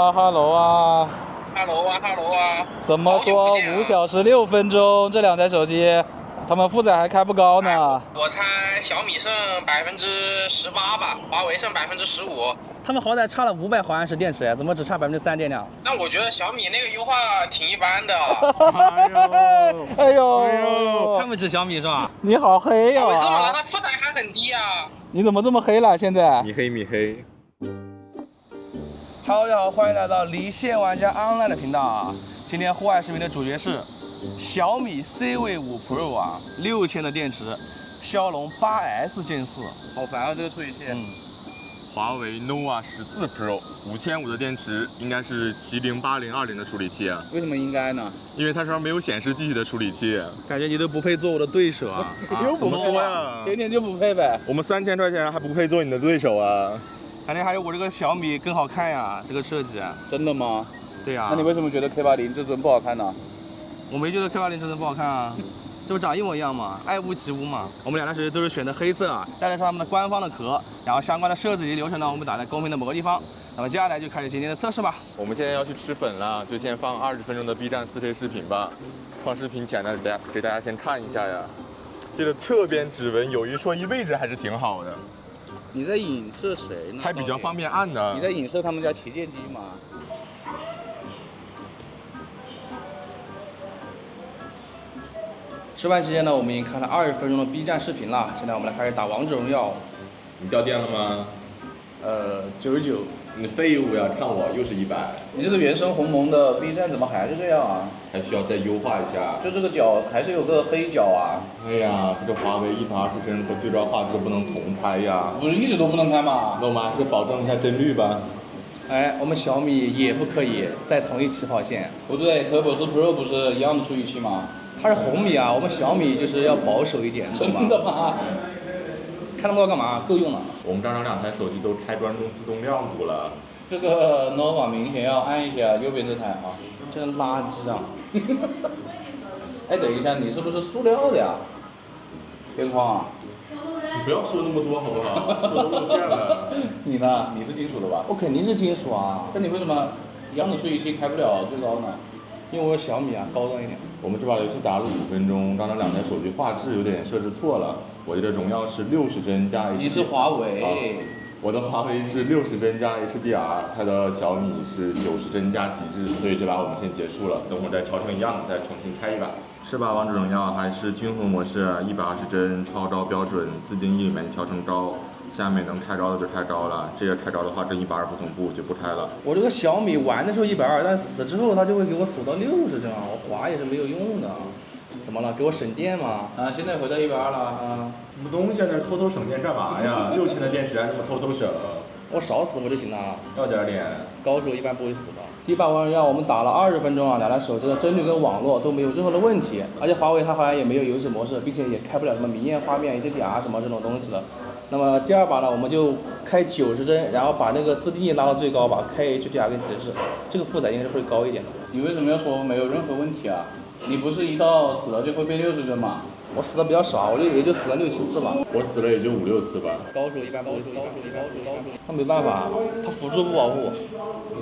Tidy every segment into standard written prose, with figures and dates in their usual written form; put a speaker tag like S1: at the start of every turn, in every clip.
S1: 啊，Hello 啊，
S2: Hello 啊，Hello 啊，
S1: 怎么说5小时6分钟？这两台手机，他们负载还开不高呢。
S2: 我猜小米剩18%吧，华为剩15%。
S1: 他们好歹差了500毫安时电池，怎么只差3%电量？
S2: 但我觉得小米那个优化挺一般的。
S1: 哎呦，看不起小米是吧？你好黑呀！
S2: 为什么了？它负载还很低啊。
S1: 你怎么这么黑了？现在？
S3: 米黑。
S1: Hello， 大家好，欢迎来到离线玩家 Online 的频道啊！今天户外视频的主角是小米 CV5 Pro 啊，6000的电池，骁龙 8S Gen 4，好烦啊这个处理器。
S3: 华为 nova 14 Pro 5500的电池，应该是麒麟8020的处理器啊。
S1: 为什么应该呢？
S3: 因为它上没有显示记忆的处理器。
S1: 感觉你都不配做我的对手啊！
S3: 怎么说呀？
S1: 天天就不配呗。
S3: 我们3000块钱还不配做你的对手啊？
S1: 感觉还有我这个小米更好看呀，这个设计。真的吗？对呀。
S4: 那你为什么觉得 K80 这尊不好看呢？
S1: 我没觉得 K80 这尊不好看啊。这不长一模一样嘛，爱屋及乌嘛。我们两台手机都是选的黑色啊，带的是他们的官方的壳，然后相关的设置及流程呢，我们打在公屏的某个地方。那么接下来就开始今天的测试吧。
S3: 我们现在要去吃粉了，就先放20分钟的 B 站4K 视频吧。放视频前呢，给大家先看一下呀。这个侧边指纹有一说一，位置还是挺好的。
S4: 你在影射谁呢？
S3: 还比较方便按的。
S4: 你在影射他们家旗舰机吗？
S1: 吃饭期间呢，我们已经看了20分钟的 B 站视频了。现在我们来开始打王者荣耀。
S3: 你掉电了吗
S1: ？99。
S3: 你废物呀！看我又是100。
S4: 你这个原生鸿蒙的 B 站怎么还是这样啊？
S3: 还需要再优化一下。
S4: 就这个角还是有个黑角啊。
S3: 哎呀，这个华为120帧和最高画质不能同拍呀。
S4: 不是一直都不能开吗？
S3: 那我们还是保证一下帧率吧。
S1: 哎，我们小米也不可以在同一起跑线。
S4: 不对，Turbo 4 Pro 不是一样的处理器吗？
S1: 它是红米啊，我们小米就是要保守一点，
S4: 真的吗？
S1: 看那么多干嘛？够用了。
S3: 我们这2台手机都开专注自动亮度了。
S4: 这个 nova 明显要按一下右边这台啊，
S1: 真垃圾啊！
S4: 哎，等一下，你是不是塑料的呀？边框啊？
S3: 你不要说那么多好不好？说都露馅了。
S4: 你呢？你是金属的吧？
S1: 我肯定是金属啊。
S4: 那你为什么一样的处理器开不了最高呢？
S1: 因为我小米啊，高端一点。
S3: 我们这把游戏打了5分钟，刚才2台手机画质有点设置错了。我的荣耀是60帧加 HDR。
S4: 你是华为。
S3: 我的华为是60帧加 HDR， 它的小米是90帧加极致，所以这把我们先结束了，等会儿再调成一样，再重新开一把。这把王者荣耀还是均衡模式，120帧超高标准，自定义里面调成高。下面能开高的就开高了，这个开高的话，这120不同步就不开了。
S1: 我这个小米玩的时候120，但死之后它就会给我锁到60帧啊，我滑也是没有用的。怎么了？给我省电吗？
S4: 啊，现在回到120了
S1: 啊。
S3: 什么东西啊？在偷偷省电干嘛呀？6000的电池还那么偷省？
S1: 我少死不就行了？
S3: 要点脸。
S1: 高手一般不会死的。第一把王者荣耀我们打了20分钟啊，两台手机的帧率跟网络都没有任何的问题，而且华为它好像也没有游戏模式，并且也开不了什么明艳画面、HDR 什么这种东西的。那么第2把呢，我们就开90帧，然后把那个自定义拉到最高吧，开 HDR 跟极致，这个负载应该是会高一点的。
S4: 你为什么要说没有任何问题啊？你不是一到死了就会变60帧吗？
S1: 我死的比较少，我也就死了6、7次吧。
S3: 我死了也就5、6次吧。
S1: 高手一般不会死。他没办法，他辅助不保护。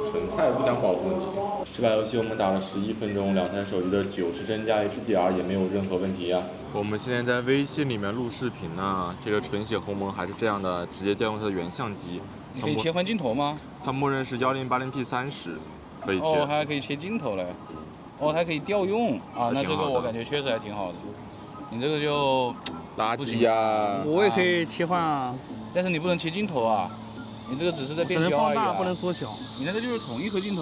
S3: 纯菜不想保护你。这把游戏我们打了11分钟，2台手机的90帧加 HDR 也没有任何问题呀。我们现在在微信里面录视频呢，这个纯血鸿蒙还是这样的，直接调用它的原相机。
S4: 你可以切换镜头吗？
S3: 它默认是1080P30，可以切。
S4: 哦，还可以切镜头嘞。哦，还可以调用啊，那这个我感觉确实还挺好的。你这个就
S3: 垃圾呀！
S1: 我也可以切换啊，
S4: 但是你不能切镜头啊，你这个只是在变焦而已、啊。
S1: 只能放大，不能缩小。
S4: 你那个就是同一颗镜头，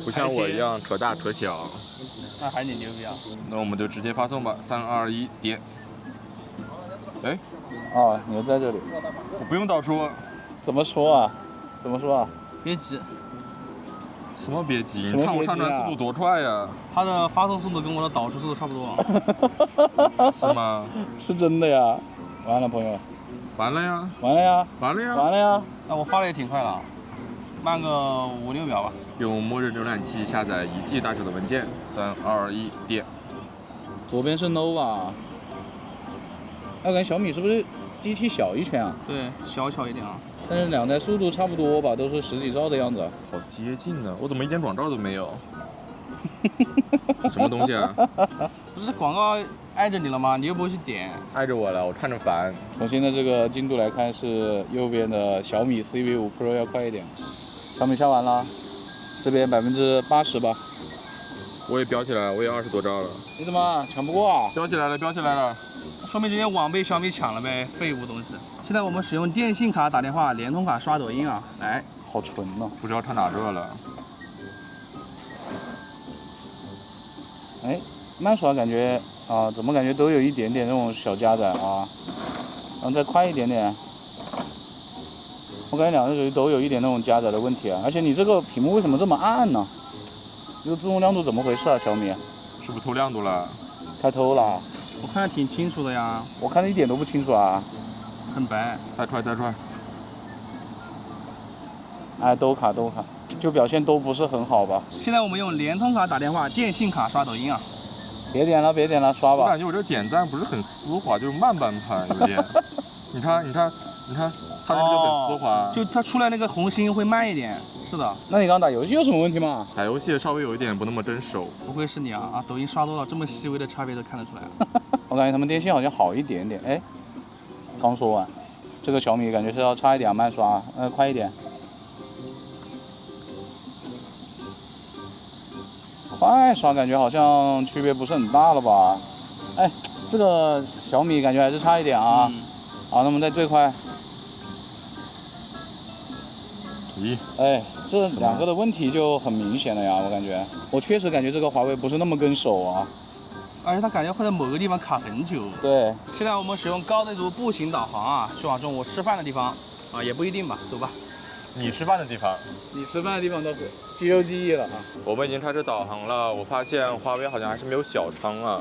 S3: 不像我一样可大可小。
S4: 那还是你牛逼啊！
S3: 那我们就直接发送吧，3、2、1，点。哎，
S4: 啊，你在这里。
S3: 我不用导出。
S4: 怎么说啊？怎么说啊？
S1: 别急。
S3: 什么别急？你看我上传速度多快呀！
S1: 它的发送速度跟我的导出速度差不多。
S3: 是吗？
S4: 是真的呀！完了，朋友。
S3: 完了呀！
S4: 完了呀！
S3: 完了呀！
S4: 完了呀！
S1: 那我发的也挺快了，慢个5、6秒吧。
S3: 用默认浏览器下载1G 大小的文件，3、2、1，点。
S4: 左边是 nova。我感觉小米是不是机器小一圈啊？
S1: 对，小巧一点啊。
S4: 但是两台速度差不多吧，都是10几兆的样子。
S3: 好接近呢，我怎么一点广告都没有？什么东西啊？
S1: 不是广告挨着你了吗？你又不会去点。
S3: 碍着我了，我看着烦。
S4: 从现在这个进度来看，是右边的小米 CV5 Pro 要快一点。小米下完了，这边80%吧。
S3: 我也飙起来了，我也20多兆了。
S4: 你怎么抢不过啊？
S3: 飙起来了，飙起来了！
S1: 说明人家网被小米抢了呗，废物东西。现在我们使用电信卡打电话，联通卡刷抖音啊，来，
S4: 好纯呐、
S3: 不知道它哪热了。
S4: 哎，慢刷感觉啊，怎么感觉都有一点点那种小加载啊？然后再快一点点，我感觉两个手机都有一点那种加载的问题啊。而且你这个屏幕为什么这么暗呢？这个自动亮度怎么回事啊？小米
S3: 是不是偷亮度了？
S4: 开偷了？
S1: 我看着挺清楚的呀，
S4: 我看的一点都不清楚啊。
S1: 很白。
S3: 再踹再踹。
S4: 哎，都卡，就表现都不是很好吧？
S1: 现在我们用联通卡打电话，电信卡刷抖音啊。
S4: 别点了，刷吧。
S3: 我感觉我这点赞不是很丝滑，就是慢半拍，有点。你看，它那个就很丝滑。
S1: 就它出来那个红心会慢一点。是的。
S4: 那你刚打游戏有什么问题吗？
S3: 打游戏稍微有一点不那么真手。
S1: 不愧是你啊！抖音刷多了，这么细微的差别都看得出来。
S4: 我感觉他们电信好像好一点点。哎，刚说完，这个小米感觉是要差一点慢刷，快一点。快刷感觉好像区别不是很大了吧？哎，这个小米感觉还是差一点啊。好，那我们再最快。
S3: 咦？
S4: 哎，这两个的问题就很明显了呀，我感觉。我确实感觉这个华为不是那么跟手啊。
S1: 而且它感觉会在某个地方卡很久。
S4: 对。
S1: 现在我们使用高地图步行导航啊，去往中午吃饭的地方啊，也不一定吧，走吧。
S3: 你吃饭的地方。
S4: 你吃饭的地方倒是肌肉记忆了啊。
S3: 我们已经开始导航了，我发现华为好像还是没有小窗啊。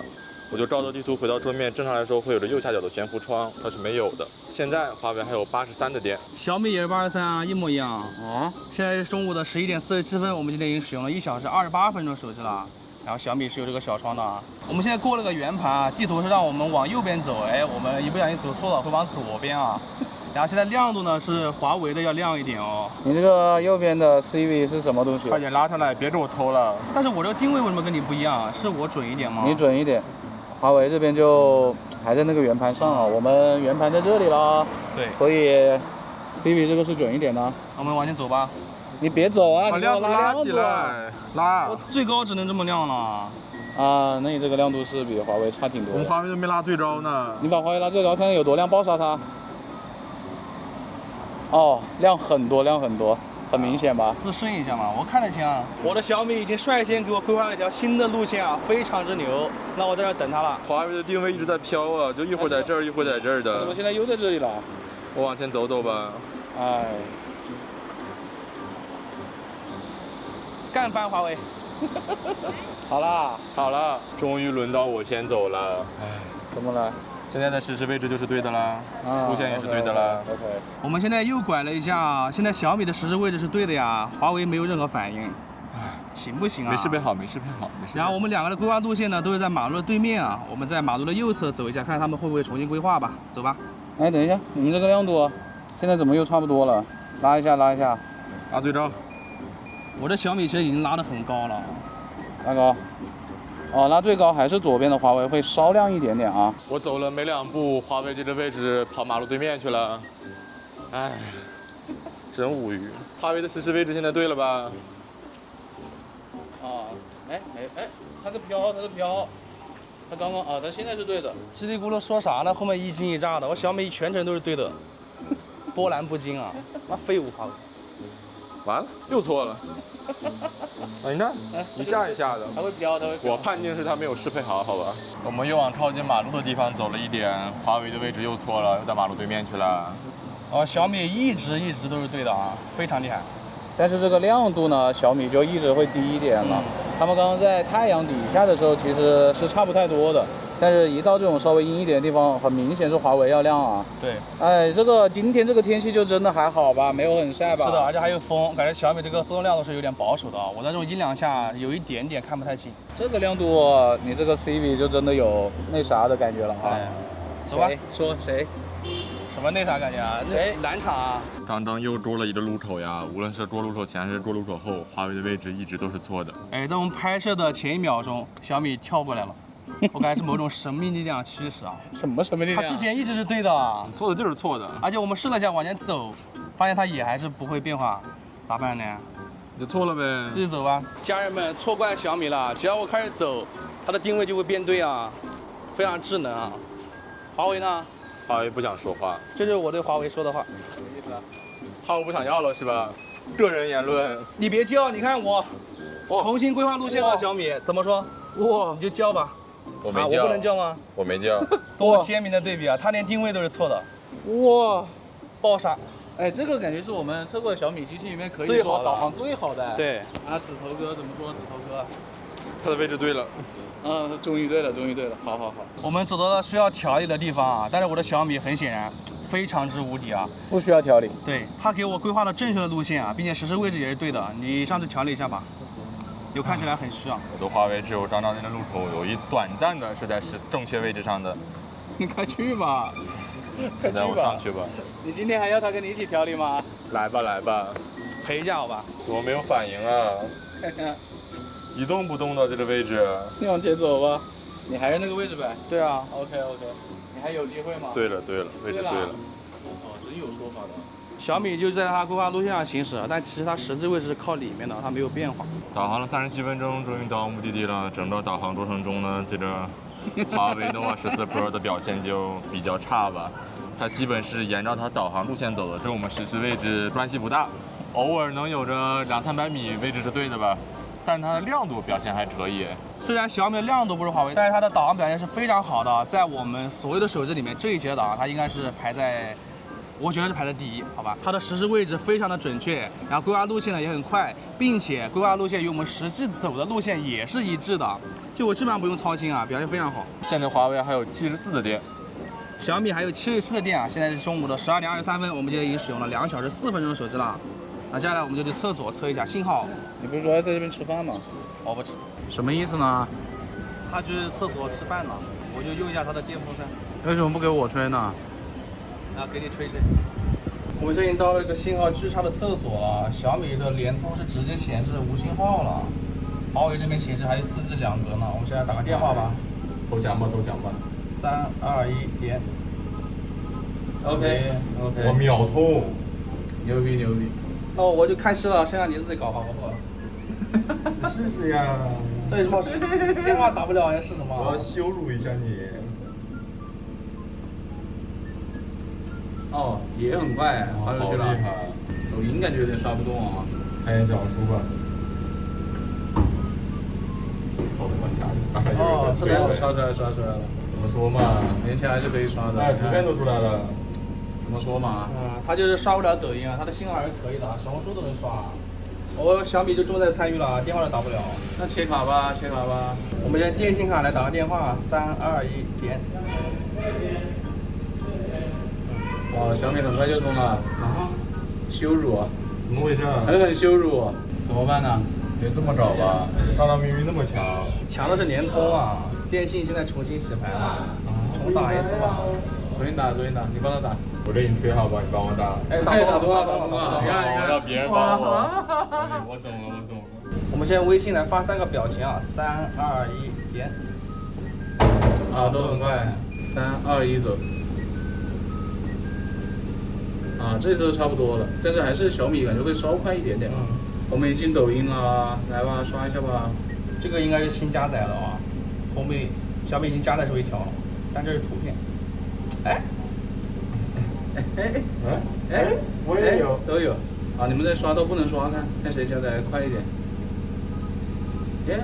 S3: 我就照着地图回到桌面，正常来说会有着右下角的悬浮窗，它是没有的。现在华为还有83的电，
S1: 小米也是83啊，一模一样啊。现在是中午的11点47分，我们今天已经使用了1小时28分钟手机了。然后小米是有这个小窗的啊。我们现在过了个圆盘啊，地图是让我们往右边走，哎，我们一不小心走错了，会往左边啊。然后现在亮度呢是华为的要亮一点哦。
S4: 你这个右边的 CV 是什么东西？
S3: 快点拉上来，别给我偷了。
S1: 但是我这个定位为什么跟你不一样？是我准一点吗？
S4: 你准一点。华为这边就还在那个圆盘上啊，我们圆盘在这里啦。
S1: 对。
S4: 所以 CV 这个是准一点的。
S1: 我们往前走吧。
S4: 你别走啊！
S3: 把
S4: 你给我
S3: 亮度拉起来，拉。
S1: 我最高只能这么亮了。
S4: 啊，那你这个亮度是比华为差挺多的。
S3: 我们华为都没拉最高呢。
S4: 你把华为拉最高，看看有多亮，爆杀它。哦，亮很多，很明显吧？
S1: 自适一下嘛，我看得清啊。我的小米已经率先给我规划了一条新的路线啊，非常之牛。那我在这儿等它了。
S3: 华为的定位一直在飘啊，就一会儿在这儿，一会儿在这儿的。
S4: 怎么现在又在这里了？
S3: 我往前走走吧。
S4: 哎。
S1: 干翻华为！
S4: 好了，
S3: 终于轮到我先走了。唉，
S4: 怎么了？
S3: 现在的实时位置就是对的啦，路线也是对的啦。
S4: OK。
S1: 我们现在又拐了一下，现在小米的实时位置是对的呀，华为没有任何反应。唉，行不行啊？
S3: 没适配好。
S1: 然后我们两个的规划路线呢，都是在马路的对面啊。我们在马路的右侧走一下，看他们会不会重新规划吧。走吧。
S4: 哎，等一下，你们这个亮度现在怎么又差不多了？拉一下。
S3: 拉最高。
S1: 我这小米其实已经拉得很高了。
S4: 拉高。哦，拉最高还是左边的华为会稍亮一点点啊。
S3: 我走了没2步，华为这个位置跑马路对面去了。唉，真无语。华为的实时位置现在对了吧？
S4: 啊，哎，它在飘，它刚刚啊，它现在是对的。
S1: 叽里咕噜说啥呢？后面一惊一乍的，我小米全程都是对的，波澜不惊啊！妈废物华为。
S3: 完了，又错了。啊，你看，一下的。
S4: 它会飘。
S3: 我判定是它没有适配好，好吧？我们又往靠近马路的地方走了一点，华为的位置又错了，又在马路对面去了。
S1: 哦，小米一直都是对的啊，非常厉害。
S4: 但是这个亮度呢，小米就一直会低一点了。他们刚刚在太阳底下的时候，其实是差不太多的。但是，一到这种稍微阴一点的地方，很明显是华为要亮啊。
S1: 对。
S4: 哎，今天这个天气就真的还好吧，没有很晒吧？
S1: 是的，而且还有风，感觉小米这个自动亮度是有点保守的啊。我在这种阴凉下有一点点看不太清。
S4: 这个亮度，你这个 CV 就真的有那啥的感觉了啊。
S1: 走吧。
S4: 说谁？
S1: 什么那啥感觉啊？这难产啊！
S3: 刚刚又多了一个路口呀，无论是多路口前还是多路口后，华为的位置一直都是错的。
S1: 哎，在我们拍摄的前1秒钟，小米跳过来了，我感觉是某种神秘力量驱使啊。
S4: 什么神秘力
S1: 它
S4: 量？
S1: 之前一直是对的啊，
S3: 错的就是错的，
S1: 而且我们试了一下往前走，发现它也还是不会变化，咋办呢？
S3: 你就错了呗。
S1: 继续走吧。家人们，错怪小米了，只要我开始走，它的定位就会变对啊，非常智能啊。华为呢？
S3: 华为不想说话，
S1: 这就是我对华为说的话。
S3: 号不想要了是吧？个人言论。
S1: 你别叫，你看我重新规划路线了，小米怎么说？
S4: 哇
S1: 你就叫吧。啊，
S3: 我没叫，
S1: 我不能叫吗？
S3: 我没叫。
S1: 多么鲜明的对比啊！它连定位都是错的，
S4: 哇！
S1: 爆杀。
S4: 哎，这个感觉是我们测过的小米机器里面可以
S1: 最好的
S4: 说导航最好的。
S1: 对，
S4: 啊，指头哥怎么说？指头哥。
S3: 它的位置对了。
S4: 嗯，终于对了，终于对了，好好好。
S1: 我们走到了需要调理的地方啊，但是我的小米很显然非常之无敌啊。
S4: 不需要调理。
S1: 对，它给我规划了正确的路线啊，并且实时位置也是对的。你上次调理一下吧，有看起来很虚啊。
S3: 我的华为只有张张那的路口有一短暂的是在正确位置上的。
S1: 你快去吧，快去
S3: 现在我上
S1: 吧。
S3: 去吧。
S4: 你今天还要他跟你一起调理吗？
S3: 来吧来吧，
S1: 陪一下好吧？
S3: 怎么没有反应啊？
S4: 看看，
S3: 一动不动的这个位置。
S4: 你往前走吧。你还是那个位置呗。
S1: 对啊，
S4: OK OK，你还有机会吗？
S3: 对了对了，位置对了。
S4: 哦，真有说法的。
S1: 小米就在它规划路线上行驶，但其实它实际位置是靠里面的，它没有变化。
S3: 导航了37分钟，终于到目的地了。整个导航过程中呢，这个华为 nova 14 Pro 的表现就比较差吧。它基本是沿着它导航路线走的，跟我们实时位置关系不大，偶尔能有着200-300米位置是对的吧，但它的亮度表现还可以。
S1: 虽然小米的亮度不是华为，但是它的导航表现是非常好的。在我们所有的手机里面，这一节的导航它应该是排在，我觉得是排在第1，好吧？它的实时位置非常的准确，然后规划路线呢也很快，并且规划路线与我们实际走的路线也是一致的，就我基本上不用操心啊，表现非常好。
S3: 现在华为还有74的电。
S1: 小米还有77的电啊，现在是中午的12点23分，我们现在已经使用了2小时4分钟的手机了。那接下来我们就去厕所测一下信号。
S4: 你不是说要在这边吃饭吗？
S1: 我不吃，
S4: 什么意思呢？
S1: 他去厕所吃饭了，我就用一下他的电风扇。
S4: 为什么不给我吹呢？
S1: 啊，给你吹吹。我们这已经到了一个信号巨差的厕所了，小米的联通是直接显示无信号了，华为这边显示还是4G 2格呢。我们现在打个电话吧。
S3: 投降吧，投降吧。
S1: 3、2、1，点。
S4: OK，
S3: 我秒通。
S4: 牛逼牛逼。
S1: 那我就看戏了，现在你自己搞好不好？
S3: 你试试呀。
S1: 这有什么事？电话打不了，要是什么？
S3: 我要羞辱一下你。
S4: 哦，也很快，发出去了。
S3: 好厉害。
S4: 抖音感觉有点刷不动啊。
S3: 看一下小红书吧。好他妈吓人！
S1: 哦
S4: 这边我刷出来刷出来了。
S3: 怎么说嘛？
S4: 年前还是可以刷的。
S3: 哎，图片都出来了。
S4: 怎么说嘛？
S1: 他就是刷不了抖音啊，他的信号还是可以的，小红书都能刷。我小米就重在参与了，电话都打不了。
S4: 那切卡吧，切卡吧。
S1: 我们先电信卡来打个电话，3、2、1，点。
S4: 哇，小米很快就通了。啊？羞辱啊！
S3: 怎么回事？
S4: 狠狠羞辱，怎么办呢？
S3: 别这么搞吧，大大明明那么强。
S1: 强的是联通啊，电信现在重新洗牌了，重打一次吧。
S4: 重新打，重新打，你帮他打。
S3: 我给你吹好吧，你帮我打。
S1: 哎，
S4: 打多了，打多了。你看，你看，
S3: 让别人帮我。我懂了，我懂了。
S1: 我们现在微信来发3个表情啊，3、2、1，点。
S4: 啊，都很快，3、2、1走。啊，这都差不多了，但是还是小米感觉会稍快一点点。我们已经进抖音了，来吧，刷一下吧。
S1: 这个应该是新加载的啊，红米小米已经加载出一条了，但这是图片。哎，
S3: 我也有，
S4: 都有。啊，你们在刷都不能刷，看谁加载快一点。耶，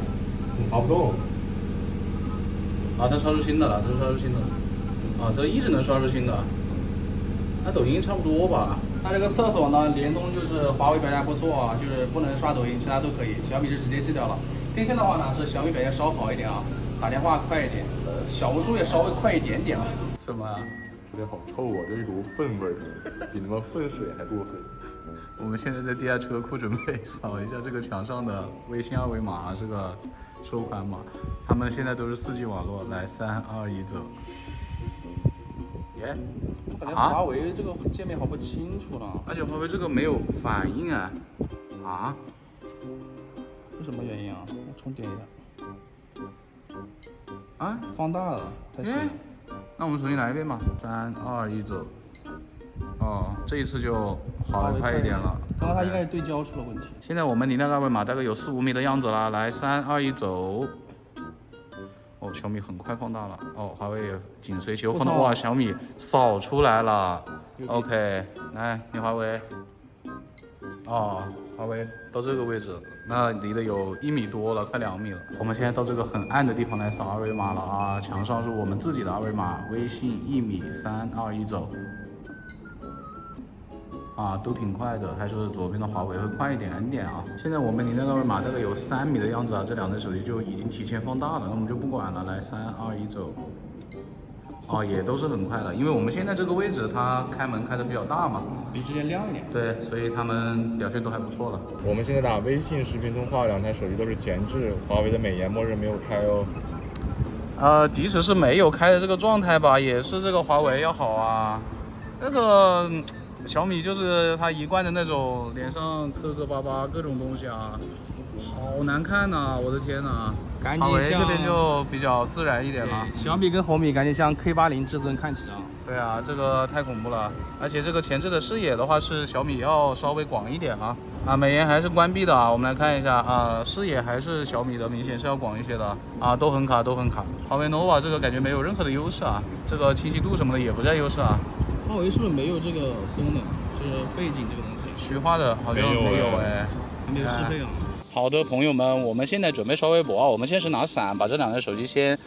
S3: 你滑不动。
S4: 啊，它刷出新的了，都刷出新的了。啊，都一直能刷出新的。那抖音差不多吧。
S1: 它这个厕所呢，联通就是华为表现不错啊，就是不能刷抖音，其他都可以。小米就直接记掉了。电信的话呢，是小米表现稍好一点啊，打电话快一点，小红书也稍微快一点点吧。
S4: 什么？
S3: 这里好臭啊！这一股粪味儿，比他妈粪水还过分。
S4: 我们现在在地下车库准备扫一下这个墙上的微信二维码，是个收款码。他们现在都是4G 网络，来3、2、1走。耶，
S1: 我感觉华为这个界面好不清楚了。
S4: 而且华为这个没有反应啊，啊？
S1: 是什么原因啊？我重点一下。
S4: 啊？
S1: 放大了，太细了。
S4: 那我们重新来一遍吧。3、2、1，走。哦，这一次就好快一点了。
S1: 刚刚它应该是对焦出了问题。
S4: 现在我们离那个二维码大概有4、5米的样子啦。来，3、2、1，走。哦，小米很快放大了。哦，华为也紧随其后放大。哇，小米扫出来了。OK， 来，你华为。哦，华为到这个位置，那离得有1米多了，快2米了。我们现在到这个很暗的地方来扫二维码了啊！墙上是我们自己的二维码，微信1米，3、2、1，走。啊，都挺快的，还是左边的华为会快一点啊。现在我们离那个二维码大概有3米的样子啊，这2只手机就已经提前放大了，那我们就不管了，来，3、2、1，走。哦，也都是很快的，因为我们现在这个位置它开门开的比较大嘛，
S1: 比之前亮一点。
S4: 对，所以他们表现都还不错了。
S3: 我们现在打微信视频通话，2台手机都是前置，华为的美颜默认没有开哦。
S4: 即使是没有开的这个状态吧，也是这个华为要好啊。那个小米就是它一贯的那种脸上磕磕巴巴各种东西啊，好难看呐！我的天呐！
S1: 赶紧
S4: 华为这边就比较自然一点了。
S1: 小米跟红米赶紧向 K80至尊看齐啊！
S4: 对啊，这个太恐怖了，而且这个前置的视野的话是小米要稍微广一点啊。美颜还是关闭的啊，我们来看一下啊，视野还是小米的明显是要广一些的啊，都很卡。华为 nova 这个感觉没有任何的优势啊，这个清晰度什么的也不占优势啊。
S1: 华为是不是没有这个功能，就是背景这个东西？
S4: 虚化的好像没有哎，
S1: 没有适配啊。
S4: 好的，朋友们，我们现在准备刷微博啊。我们先是拿伞把这2台手机先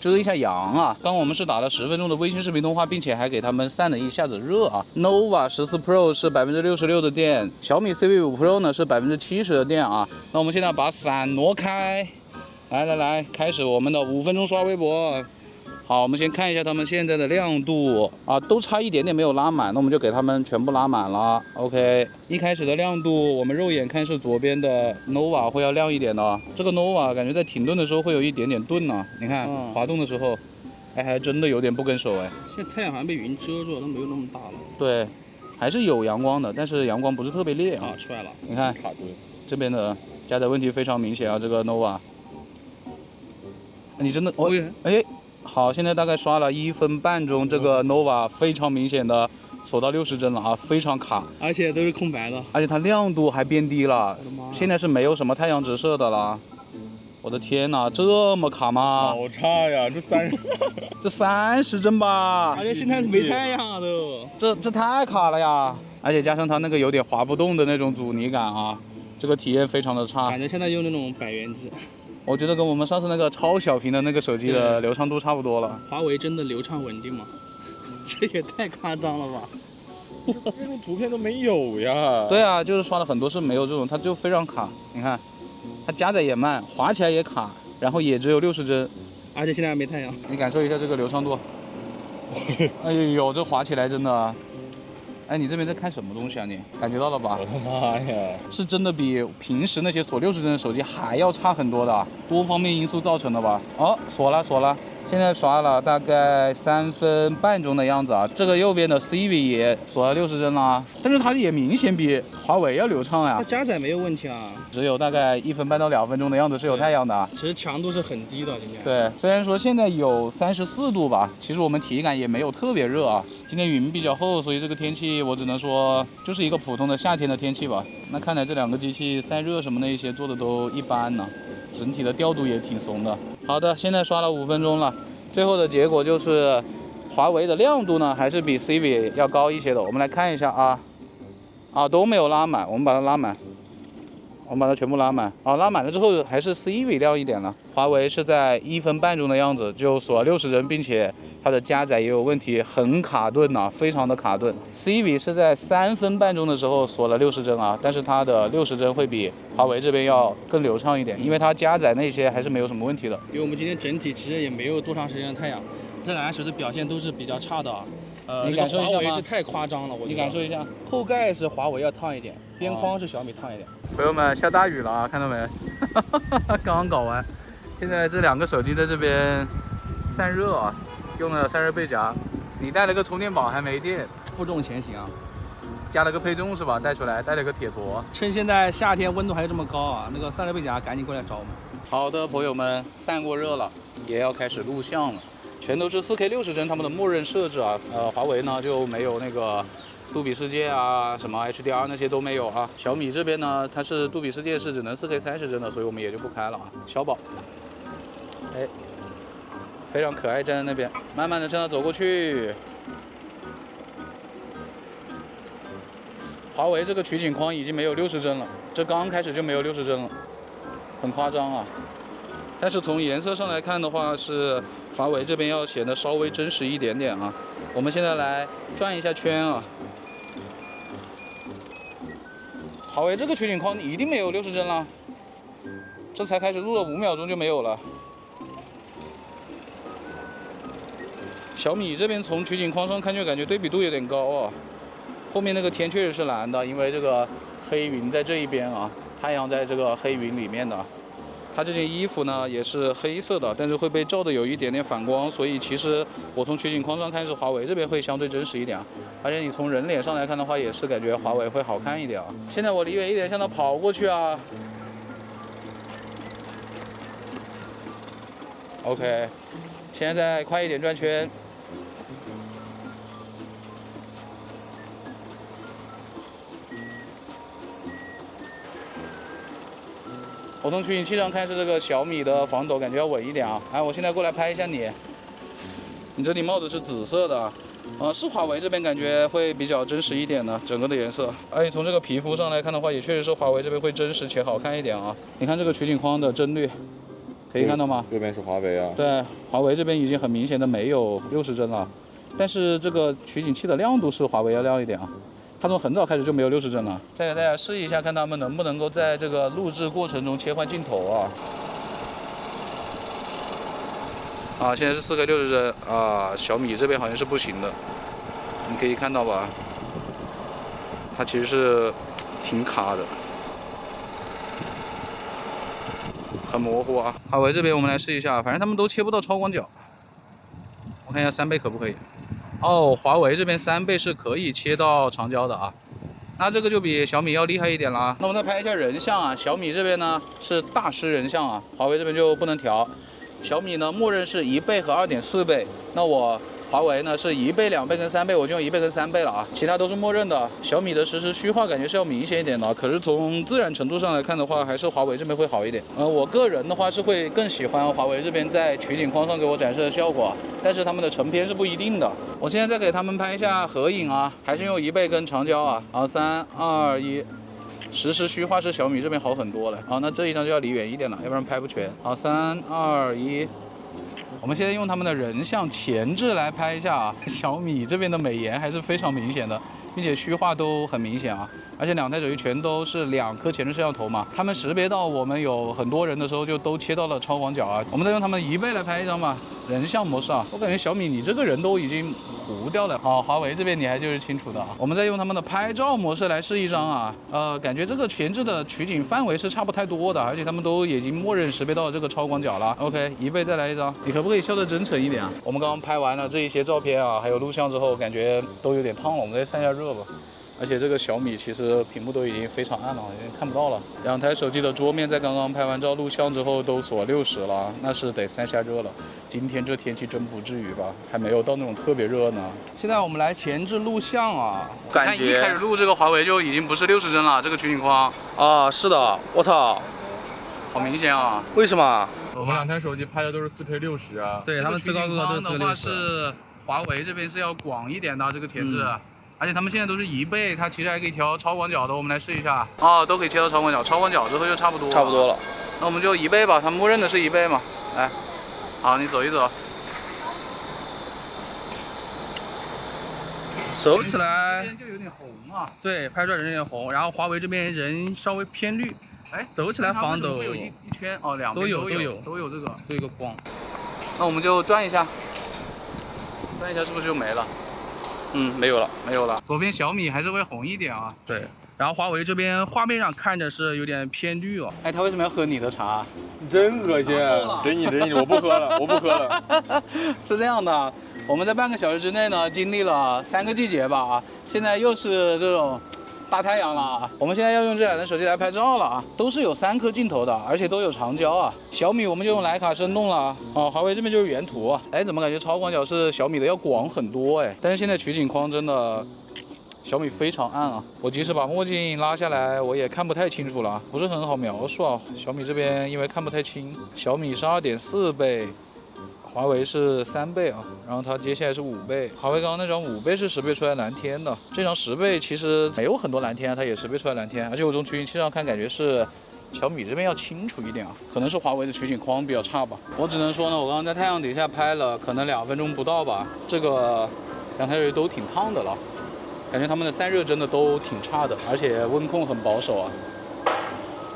S4: 遮一下阳啊。刚我们是打了10分钟的微信视频通话，并且还给他们散了一下子热啊。nova 14 Pro 是66%的电，小米 CV5 Pro 呢是70%的电啊。那我们现在把伞挪开，来，开始我们的5分钟刷微博。好，我们先看一下他们现在的亮度啊，都差一点点没有拉满，那我们就给他们全部拉满了。OK， 一开始的亮度，我们肉眼看是左边的 nova 会要亮一点的。这个 nova 感觉在停顿的时候会有一点点顿呢，你看滑动的时候，还真的有点不跟手哎。
S1: 现在太阳好像被云遮住了，它没有那么大了。
S4: 对，还是有阳光的，但是阳光不是特别烈
S1: 啊。出来了，
S4: 你看
S3: 卡顿，
S4: 这边的加载问题非常明显啊，这个 nova。你真的好，现在大概刷了1分半钟，这个 nova 非常明显的锁到60帧了啊，非常卡，
S1: 而且都是空白的，
S4: 而且它亮度还变低了，现在是没有什么太阳直射的了。我的天哪，这么卡吗？
S3: 好差呀，
S4: 这30帧吧，
S1: 而且现在没太阳啊都，
S4: 这太卡了呀，而且加上它那个有点滑不动的那种阻尼感啊，这个体验非常的差。
S1: 感觉现在用那种百元机。
S4: 我觉得跟我们上次那个超小屏的那个手机的流畅度差不多了。
S1: 华为真的流畅稳定吗？这也太夸张了吧！
S3: 这种图片都没有呀。
S4: 对啊，就是刷了很多是没有这种，它就非常卡。你看，它加载也慢，滑起来也卡，然后也只有60帧，
S1: 而且现在还没太阳。
S4: 你感受一下这个流畅度。哎呦，这滑起来真的。哎，你这边在看什么东西啊？你感觉到了吧？
S3: 我的妈呀！
S4: 是真的比平时那些锁60帧的手机还要差很多的，多方面因素造成的吧？哦，锁了，现在刷了大概3分半钟的样子啊。这个右边的 CV 也锁了60帧啦，但是它也明显比华为要流畅呀。
S1: 它加载没有问题啊，
S4: 只有大概1分半到2分钟的样子是有太阳的。
S1: 其实强度是很低的今天。
S4: 对，虽然说现在有34度吧，其实我们体感也没有特别热啊。今天云比较厚，所以这个天气我只能说就是一个普通的夏天的天气吧。那看来这2个机器散热什么那一些做的都一般呢，整体的调度也挺怂的。好的，现在刷了5分钟了，最后的结果就是华为的亮度呢还是比 CV 要高一些的。我们来看一下啊，都没有拉满，我们把它拉满。我们把它全部拉满，拉满了之后还是 CV 亮一点了。华为是在1分半钟的样子就锁了60帧，并且它的加载也有问题，很卡顿呐，非常的卡顿。CV 是在3分半钟的时候锁了60帧啊，但是它的60帧会比华为这边要更流畅一点，因为它加载那些还是没有什么问题的。
S1: 因为我们今天整体其实也没有多长时间的太阳，这2台手机表现都是比较差的。
S4: 你感受一下吗？
S1: 华为是太夸张了，我觉得。
S4: 你感受一下，
S1: 后盖是华为要烫一点，边框是小米烫一点。
S4: 朋友们，下大雨了啊，看到没？刚刚搞完，现在这2个手机在这边散热啊，用了散热背夹。你带了个充电宝还没电，
S1: 负重前行啊。
S4: 加了个配重是吧？带出来，带了个铁坨。
S1: 趁现在夏天温度还这么高啊，那个散热背夹赶紧过来找我们。
S4: 好的，朋友们，散过热了，也要开始录像了。全都是4K 60帧，他们的默认设置啊。华为呢就没有那个杜比世界啊，什么 HDR 那些都没有啊。小米这边呢，它是杜比世界是只能4K 30帧的，所以我们也就不开了啊。小宝，哎，非常可爱，站在那边，慢慢的向他走过去。华为这个取景框已经没有60帧了，这刚开始就没有60帧了，很夸张啊。但是从颜色上来看的话，是华为这边要显得稍微真实一点点啊。我们现在来转一下圈啊。华为这个取景框一定没有60帧了，这才开始录了5秒钟就没有了。小米这边从取景框上看就感觉对比度有点高啊。后面那个天确实是蓝的，因为这个黑云在这一边啊，太阳在这个黑云里面的。它这件衣服呢也是黑色的，但是会被照的有一点点反光，所以其实我从取景框上看是华为这边会相对真实一点啊。而且你从人脸上来看的话，也是感觉华为会好看一点啊。现在我离远一点向它跑过去啊。OK， 现在再快一点转圈。我从取景器上看是这个小米的防抖感觉要稳一点啊。哎，我现在过来拍一下你，你这顶帽子是紫色的，是华为这边感觉会比较真实一点的，整个的颜色。而且从这个皮肤上来看的话，也确实是华为这边会真实且好看一点啊。你看这个取景框的帧率，可以看到吗？
S3: 右边是华为啊。
S4: 对，华为这边已经很明显的没有60帧了，但是这个取景器的亮度是华为要亮一点啊。它从很早开始就没有60帧了，再给大家试一下，看他们能不能够在这个录制过程中切换镜头啊。现在是4K 60帧啊，小米这边好像是不行的，你可以看到吧？它其实是挺卡的，很模糊啊。华为这边我们来试一下，反正他们都切不到超广角，我看一下3倍可不可以。华为这边3倍是可以切到长焦的啊，那这个就比小米要厉害一点啦。那我们再拍一下人像啊，小米这边呢是大师人像啊，华为这边就不能调。小米呢默认是1倍和2.4倍，那我华为呢是1倍、2倍跟3倍，我就用1倍跟3倍了啊，其他都是默认的。小米的实时虚化感觉是要明显一点的，可是从自然程度上来看的话，还是华为这边会好一点。我个人的话是会更喜欢华为这边在取景框上给我展示的效果，但是他们的成片是不一定的。我现在再给他们拍一下合影啊，还是用1倍跟长焦啊。好，3、2、1。实时虚化是小米这边好很多了。那这一张就要离远一点了，要不然拍不全。好，3、2、1。我们现在用他们的人像前置来拍一下啊，小米这边的美颜还是非常明显的，并且虚化都很明显啊。而且2台手机全都是2颗前置摄像头嘛，他们识别到我们有很多人的时候就都切到了超广角啊。我们再用他们1倍来拍一张吧，人像模式啊。我感觉小米你这个人都已经糊掉了。华为这边你还就是清楚的啊。我们再用他们的拍照模式来试一张啊，感觉这个前置的取景范围是差不太多的，而且他们都已经默认识别到这个超广角了。OK， 1倍再来一张，你可不可以笑得真诚一点啊？我们刚刚拍完了这一些照片啊，还有录像之后，感觉都有点烫了，我们再散下热吧。而且这个小米其实屏幕都已经非常暗了，已经看不到了。2台手机的桌面在刚刚拍完照录像之后都锁60了，那是得散下热了。今天这天气真不至于吧？还没有到那种特别热呢。
S1: 现在我们来前置录像啊，
S4: 感觉一开始录这个华为就已经不是60帧了，这个取景框
S1: 啊，是的，我操，
S4: 好明显啊！
S1: 为什么？
S3: 我们2台手机拍的都是4K 60啊。
S1: 对，他们最高都是4K 60。
S4: 的话是华为这边是要广一点的这个前置。而且他们现在都是1倍，它其实还可以调超广角的，我们来试一下。都可以切到超广角，超广角之后就差不多了。那我们就1倍吧，他们默认的是1倍嘛。来，好，你走一走。
S1: 走起来。
S4: 这边就有点红啊。
S1: 对，拍出来人有点红，然后华为这边人稍微偏绿。走起来防抖。
S4: 有一圈2边都有这个，
S1: 都有个光。
S4: 那我们就转一下，是不是就没了？没有了。左边小米还是会红一点啊。
S1: 对，然后华为这边画面上看着是有点偏绿哦。
S4: 他为什么要喝你的茶？
S3: 真恶心！给你，我不喝了。
S4: 是这样的，我们在半个小时之内呢，经历了3个季节吧，现在又是这种大太阳了啊！我们现在要用这2台手机来拍照了啊，都是有3颗镜头的，而且都有长焦啊。小米我们就用徕卡生动了啊，华为这边就是原图啊。哎，怎么感觉超广角是小米的要广很多哎？但是现在取景框真的。小米非常暗啊，我即使把墨镜拉下来，我也看不太清楚了，不是很好描述啊。小米这边因为看不太清，小米是2.4倍，华为是3倍啊，然后它接下来是5倍。华为刚刚那张5倍是10倍出来蓝天的，这张10倍其实没有很多蓝天啊，它也10倍出来蓝天，而且我从取景器上看，感觉是小米这边要清楚一点啊，可能是华为的取景框比较差吧。我只能说呢，我刚刚在太阳底下拍了，可能2分钟不到吧，这个2台手机都挺烫的了。感觉他们的散热真的都挺差的，而且温控很保守啊。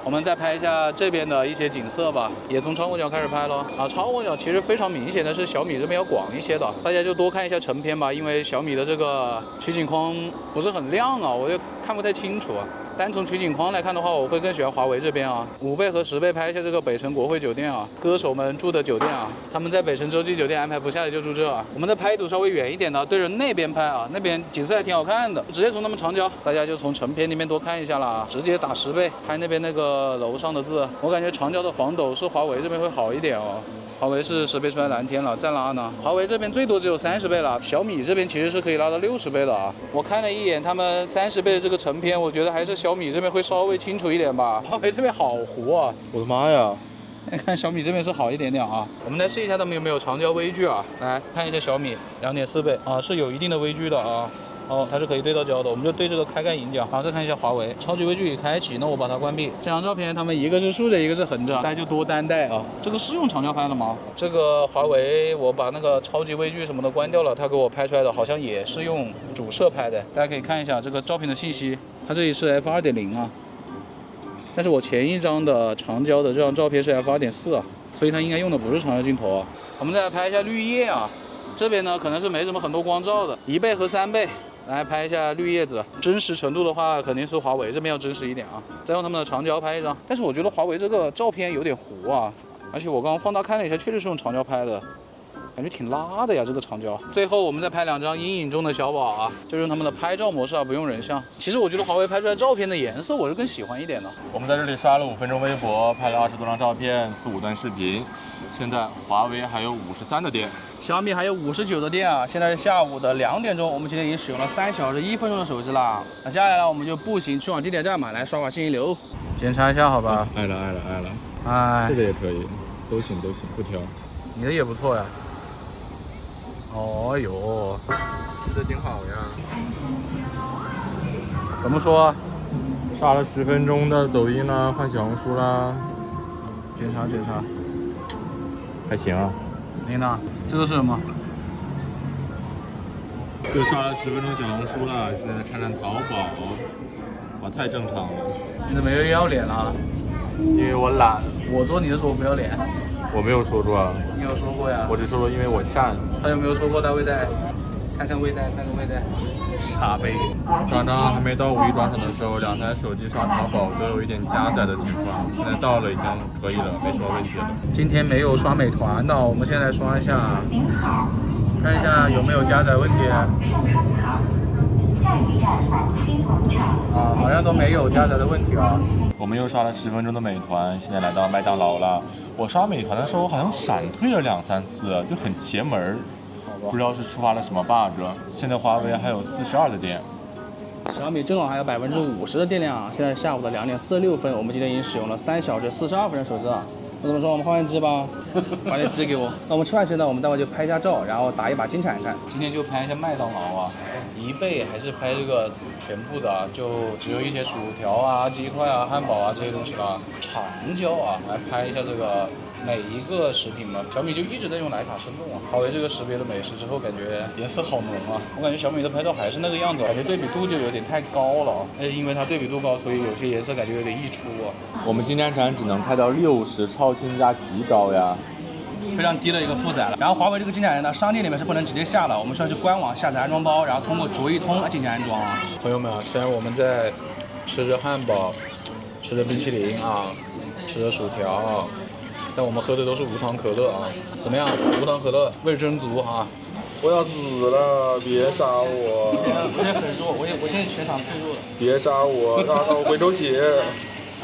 S4: 我们再拍一下这边的一些景色吧，也从超广角开始拍了啊。超广角其实非常明显的是小米这边要广一些的，大家就多看一下成片吧，因为小米的这个取景框不是很亮啊，我就看不太清楚啊。单从取景框来看的话，我会更喜欢华为这边啊，5倍和10倍拍一下这个北辰国会酒店啊，歌手们住的酒店啊，他们在北辰洲际酒店安排不下来就住这啊。我们再拍一组稍微远一点的，对着那边拍啊，那边景色还挺好看的，直接从他们长焦，大家就从成片里面多看一下啦，直接打10倍拍那边那个楼上的字，我感觉长焦的防抖是华为这边会好一点哦。华为是10倍出来蓝天了，再拉呢，华为这边最多只有30倍了，小米这边其实是可以拉到60倍的啊。我看了一眼他们30倍的这个成片，我觉得还是小米这边会稍微清楚一点吧。华为这边好糊啊，我的妈呀！看小米这边是好一点点啊。我们来试一下他们有没有长焦微距啊，来看一下小米2.4倍啊，是有一定的微距的啊。哦，它是可以对到焦的，我们就对这个开干引讲。然后再看一下华为，超级微距已开启，那我把它关闭。这张照片他们一个是竖着，一个是横着，大家就多担待啊。这个是用长焦拍的吗？这个华为我把那个超级微距什么的关掉了，它给我拍出来的好像也是用主摄拍的。大家可以看一下这个照片的信息，它这里是 f2.0啊，但是我前一张的长焦的这张照片是 f2.4啊，所以它应该用的不是长焦镜头啊。我们再来拍一下绿叶啊，这边呢可能是没什么很多光照的，1倍和3倍。来拍一下绿叶子，真实程度的话肯定是华为这边要真实一点啊。再用他们的长焦拍一张，但是我觉得华为这个照片有点糊啊，而且我刚刚放大看了一下，确实是用长焦拍的，感觉挺拉的呀这个长焦。最后我们再拍2张阴影中的小宝啊，就用他们的拍照模式啊，不用人像。其实我觉得华为拍出来照片的颜色我是更喜欢一点的。
S3: 我们在这里刷了5分钟微博，拍了20多张照片，4、5段视频。现在华为还有53的电。
S1: 小米还有59的电啊！现在是下午的2点钟，我们今天已经使用了3小时1分钟的手机啦。那接下来呢，我们就步行去往地铁站嘛，来刷新一流。
S4: 检查一下好吧？
S3: 爱了。
S4: 哎，
S3: 这个也可以，都行，不挑。
S4: 你的也不错呀。哦哟，
S3: 这挺好呀。
S4: 怎么说？
S3: 刷了10分钟的抖音啦，看小红书啦。
S4: 检查。
S3: 还行啊。
S4: 你呢？这个是什么？
S3: 又刷了10分钟小红书了，现在看淘宝。哇，太正常了。
S4: 你怎么又要脸了？
S3: 因为我懒。
S4: 我做你的时候不要脸。
S3: 我没有说过啊。
S4: 你有说过呀？
S3: 我只说因为我善。
S4: 他有没有说过他会带？看未带。傻杯。
S3: 刚刚还没到5一专场的时候，2台手机刷淘宝都有一点加载的情况，现在到了已经可以了，没什么问题了。
S4: 今天没有刷美团的，我们现在刷一下，看一下有没有加载问题。啊，好像都没有加载的问题啊。
S3: 我们又刷了10分钟的美团，现在来到麦当劳了。我刷美团的时候好像闪退了2、3次，就很邪门，不知道是触发了什么 bug。现在华为还有42的电。
S1: 小米正好还有50%的电量啊！现在下午的2点46分，我们今天已经使用了3小时42分的手机了。那怎么说？我们换机吧，把点机给我。那我们吃完时呢，我们待会就拍一下照，然后打一把金铲铲。
S4: 今天就拍一下麦当劳啊，1倍还是拍这个全部的，就只有一些薯条啊、鸡块啊、汉堡啊这些东西了。长焦啊，来拍一下这个每一个食品嘛。小米就一直在用徕卡生动啊。华为这个识别了美食之后，感觉颜色好浓啊。我感觉小米的拍照还是那个样子，感觉对比度就有点太高了。因为它对比度高，所以有些颜色感觉有点溢出啊。
S3: 我们今天只能开到60，超清加极高呀。
S1: 非常低的一个负载了。然后华为这个金铲呢，商店里面是不能直接下的，我们需要去官网下载安装包，然后通过卓一通进行安装啊。
S4: 朋友们啊，虽然我们在吃着汉堡、吃着冰淇淋啊、吃着薯条啊，但我们喝的都是无糖可乐啊。怎么样？无糖可乐味真足啊！
S3: 我要死了，别杀我！
S1: 我现在很弱，我现在全场最弱的。
S3: 别杀我，让我回头血。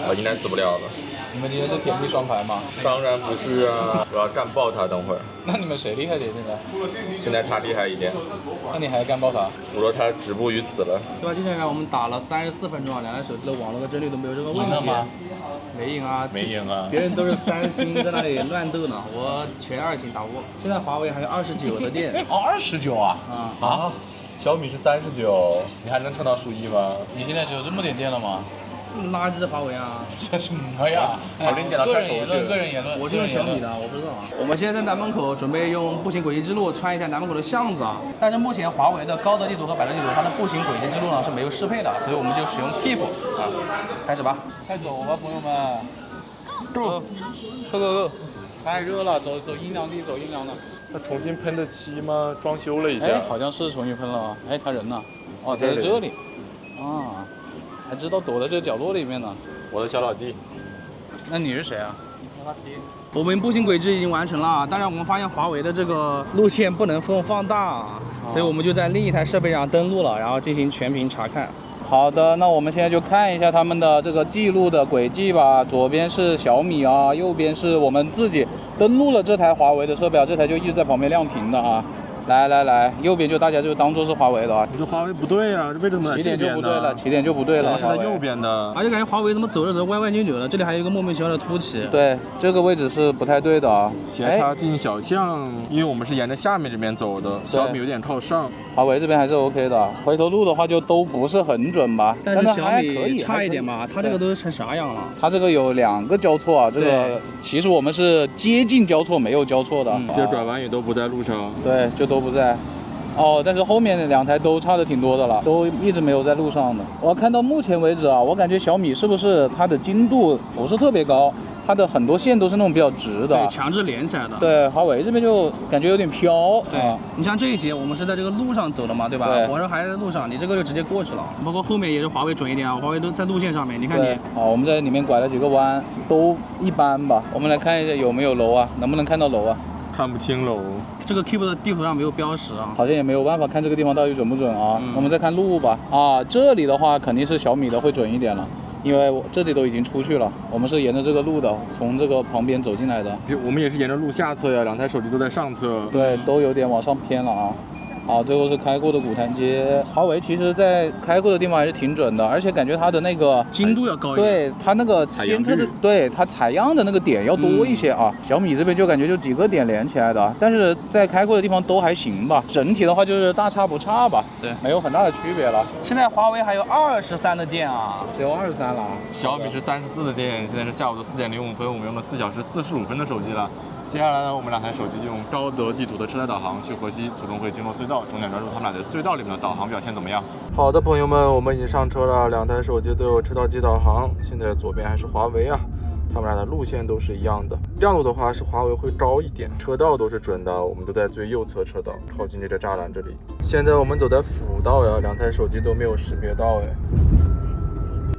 S3: 我应该死不了了。
S4: 你们今天是铁壁双排吗？
S3: 当然不是啊，我要干爆他，等会儿。
S4: 那你们谁厉害点现在？
S3: 现在他厉害一点。
S4: 那你还干爆他？
S3: 我说他止步于此了。
S1: 对吧？接下来我们打了34分钟啊，两台手机的网络跟帧率都没有任何问题。没赢啊，
S3: 没赢啊，
S1: 别人都是3星在那里乱斗呢，我全2星打不过。现在华为还有29的电。
S4: 29啊？
S3: 啊？小米是39，你还能撑到数1吗？
S4: 你现在只有这么点电了吗？
S1: 垃圾华为啊！
S4: 这什么呀？
S3: 我给你讲到开头去。
S4: 个人言论。
S1: 我就是小米的，我不知道啊。我们现在在南门口准备用步行轨迹之路穿一下南门口的巷子啊。但是目前华为的高德地图和百度地图它的步行轨迹之路呢是没有适配的，所以我们就使用 Keep 啊。开始吧。
S4: 快走吧，朋友们。走，go，太热了，走阴凉地，走阴凉的。
S3: 他重新喷的漆吗？装修了一下。
S4: 哎，好像是重新喷了啊。哎，他人呢？哦，在这里。啊，还知道躲在这个角落里面呢。
S3: 我的小老弟。
S4: 那你是谁啊？
S1: 我们步行轨迹已经完成了，当然我们发现华为的这个路线不能放大，所以我们就在另一台设备上登录了，然后进行全屏查看。
S4: 好的，那我们现在就看一下他们的这个记录的轨迹吧。左边是小米啊，右边是我们自己登录了这台华为的设备啊，这台就一直在旁边亮屏的啊。来，右边就大家就当做是华为的啊。
S3: 我觉得华为不对啊，这为什么
S4: 起点就不对了，起点就不对了。
S3: 是在右边的，
S1: 而且感觉华为怎么走着走着歪歪扭扭的，这里还有一个莫名其妙的凸起。
S4: 对，这个位置是不太对的啊。
S3: 斜插进小巷，因为我们是沿着下面这边走的，小米有点靠上。
S4: 华为这边还是 OK 的，回头录的话就都不是很准吧。
S1: 但是小米差一点吧，它这个都成啥样了？
S4: 它这个有2个交错啊，这个其实我们是接近交错，没有交错的。
S3: 这些转弯也都不在路上。
S4: 对，就都不在。哦，但是后面的2台都差的挺多的了，都一直没有在路上的。我看到目前为止啊，我感觉小米是不是它的精度不是特别高，它的很多线都是那种比较直的，
S1: 对，强制连起来的。
S4: 对，华为这边就感觉有点飘。
S1: 对，你像这一节我们是在这个路上走的嘛，对吧？
S4: 对，
S1: 我这还在路上，你这个就直接过去了。包括后面也是华为准一点啊，华为都在路线上面，你看你。
S4: 好，我们在里面拐了几个弯，都一般吧。我们来看一下有没有楼啊，能不能看到楼啊？
S3: 看不清楼。
S1: 这个 Keep 的地图上没有标识啊，
S4: 好像也没有办法看这个地方到底准不准啊。我们再看路吧。啊，这里的话肯定是小米的会准一点了，因为我这里都已经出去了，我们是沿着这个路的，从这个旁边走进来的。
S3: 我们也是沿着路下侧呀，2台手机都在上侧。
S4: 对，都有点往上偏了啊。好，最后是开过的古潭街。华为其实在开过的地方还是挺准的，而且感觉它的那个
S1: 精度要高一点。
S4: 对，它那个监测的，对它采样的那个点要多一些啊。小米这边就感觉就几个点连起来的，但是在开过的地方都还行吧。整体的话就是大差不差吧，对，没有很大的区别了。
S1: 现在华为还有23的电啊，
S4: 只有23了。
S3: 小米是34的电，现在是下午的4点05分，我们用了4小时45分的手机了。接下来呢，我们2台手机就用高德地图的车载导航去河西，途中会经过隧道，重点专注他们俩在隧道里面的导航表现怎么样。好的，朋友们，我们已经上车了，2台手机都有车道机导航。现在左边还是华为啊，他们俩的路线都是一样的。亮度的话是华为会高一点，车道都是准的，我们都在最右侧车道，靠近这个栅栏这里。现在我们走在辅道呀，2台手机都没有识别到哎。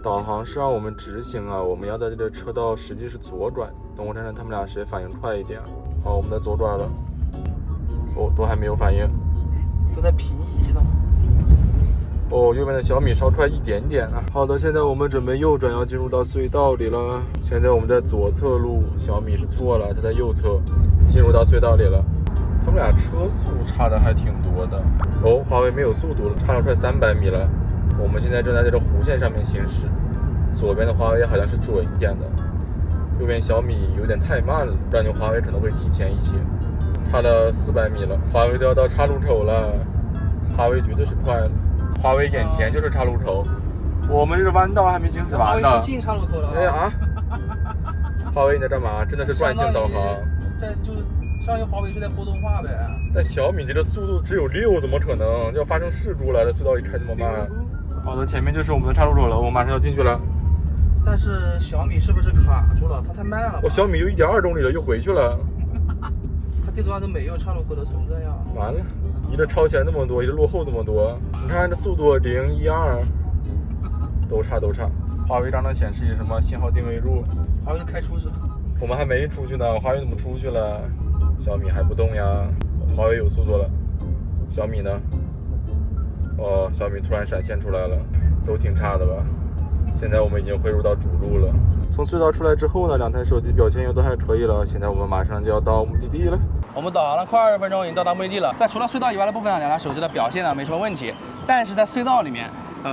S3: 导航是让我们直行啊，我们要在这个车道实际是左转。等我看看他们俩谁反应快一点。好，我们在左转了。哦，都还没有反应，
S1: 都在平移了。
S3: 哦，右边的小米稍快一点点啊。好的，现在我们准备右转，要进入到隧道里了。现在我们在左侧路，小米是错了，它在右侧，进入到隧道里了。他们俩车速差的还挺多的。哦，华为没有速度了，差了快300米了。我们现在正在这个弧线上面行驶，左边的华为好像是准一点的，右边小米有点太慢了，感觉华为可能会提前一些，差了400米了，华为都要到岔路口了，华为绝对是快了，华为眼前就是岔路口，我们这个弯道还没行驶完呢，
S1: 进岔路口了。
S3: 哎啊！华为你在干嘛？真的是惯性导航，
S1: 就相当于华为是在波动化呗。
S3: 但小米这个速度只有6，怎么可能？要发生事故了，在隧道里开这么慢。好的，前面就是我们的岔路口了，我们马上要进去了。
S1: 但是小米是不是卡住了？它太慢了。
S3: 我小米有1.2公里了，又回去了。
S1: 它地图上都没有岔路口的存在呀。
S3: 完了，一个超前那么多，一个落后这么多。你看这速度0、1、2，都差。华为刚刚显示什么信号定位弱，
S1: 华为都开出去了。
S3: 我们还没出去呢，华为怎么出去了？小米还不动呀？华为有速度了。小米呢？哦，小米突然闪现出来了，都挺差的吧？现在我们已经汇入到主路了。从隧道出来之后呢，两台手机表现又都还可以了。现在我们马上就要到目的地了。
S1: 我们导航了快20分钟，已经到达目的地了。在除了隧道以外的部分，两台手机的表现呢没什么问题，但是在隧道里面，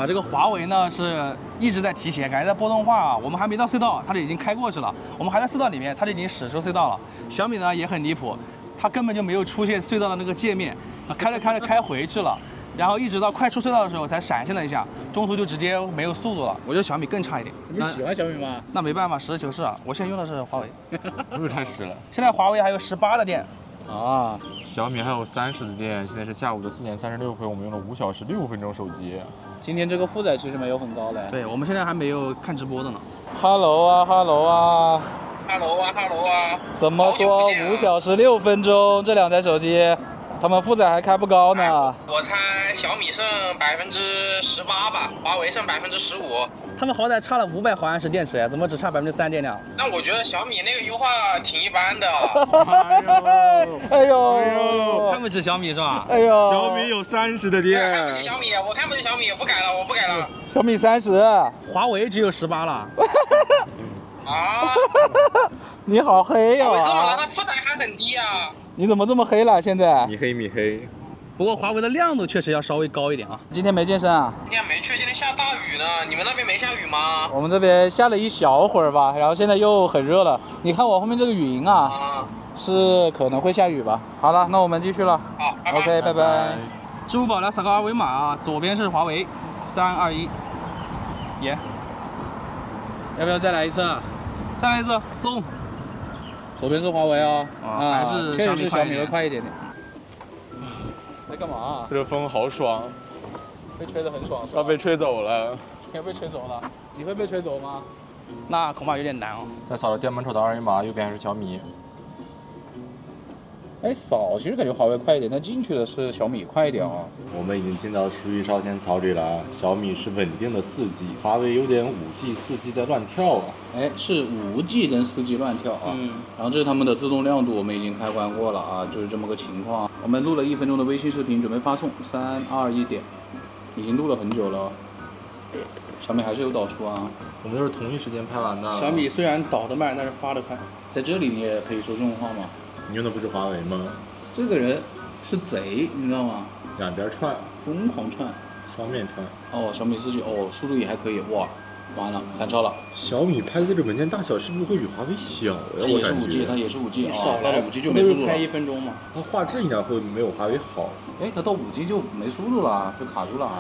S1: 这个华为呢是一直在提前，感觉在波动化啊。我们还没到隧道，它就已经开过去了；我们还在隧道里面，它就已经驶出隧道了。小米呢也很离谱，它根本就没有出现隧道的那个界面，开着开回去了。然后一直到快出隧道的时候才闪现了一下，中途就直接没有速度了。我觉得小米更差一点。
S4: 你喜欢小米吗？
S1: 那没办法，实事求是啊。我现在用的是华为，
S3: 是不是太实了？
S1: 现在华为还有18的电。
S4: 啊，
S3: 小米还有30的电，现在是下午的4点36分，我们用了5小时6分钟手机。
S4: 今天这个负载其实没有很高嘞。
S1: 对，我们现在还没有看直播的呢。
S4: Hello 啊 ，Hello 啊。
S2: Hello 啊，
S4: 怎么说5小时6分钟？这两台手机，它们负载还开不高呢。
S2: 我猜小米剩18%吧，华为剩15%。
S1: 他们好歹差了500毫安时电池呀，怎么只差3%电量？
S2: 但我觉得小米那个优化挺一般的。
S4: 哎呦，
S1: 看不起小米是吧？
S4: 哎呦，
S3: 小米有30的
S2: 看
S3: 电
S2: 不。起小米，我看不起小米，我不改了。
S4: 小米30，
S1: 华为只有18了。
S2: 啊！
S4: 你好黑呀、
S2: 华为这么了，它负载还很低啊。
S4: 你怎么这么黑了？现在？
S3: 米黑。
S1: 不过华为的亮度确实要稍微高一点啊。
S4: 今天没健身啊？
S2: 今天没去，今天下大雨呢。你们那边没下雨吗？
S4: 我们这边下了一小会儿吧，然后现在又很热了。你看我后面这个云啊，
S2: 啊，
S4: 是可能会下雨吧。好了，那我们继续了。
S2: 好，拜拜。
S4: OK，拜拜。
S1: 支付宝来扫个二维码啊，左边是华为，3、2、1，耶，
S4: 要不要再来一次啊？
S1: 再来一次，送。
S4: 左边是华为哦，
S1: 还是
S4: 确
S1: 小米
S4: 实是小米的
S1: 快
S4: 快一点点。在干嘛？
S3: 这个风好爽，
S4: 被吹得很爽是吧？
S3: 要被吹走了。
S4: 要被吹走了？你会被吹走吗？
S1: 那恐怕有点难哦。
S3: 再扫了店门口的二维码，右边还是小米。
S4: 哎，扫其实感觉华为快一点，但进去的是小米快一点哦。
S3: 我们已经进到十峪烧仙草里了。小米是稳定的4G，华为有点5G、4G 在乱跳啊。
S4: 哎，是5G 跟4G 乱跳啊。然后这是他们的自动亮度，我们已经开关过了啊，就是这么个情况。我们录了1分钟的微信视频，准备发送。3、2、1点，已经录了很久了。小米还是有导出啊。
S3: 我们都是同一时间拍完的。
S1: 小米虽然导得慢，但是发得快。
S4: 在这里你也可以说这种话吗？
S3: 你用的不是华为吗？
S4: 这个人是贼，你知道吗？
S3: 两边串，
S4: 疯狂串。
S3: 双面串。
S4: 哦，小米4G，哦，速度也还可以，哇，完了，反超了。
S3: 小米拍的这个文件大小是不是会比华为小呀？
S4: 它也是5G，它也是5G 啊，到了5G 就
S1: 不都是拍
S4: 没速度了。
S1: 1分钟嘛。
S3: 它画质应该会没有华为好。
S4: 哎，它到5G 就没速度了，就卡住了。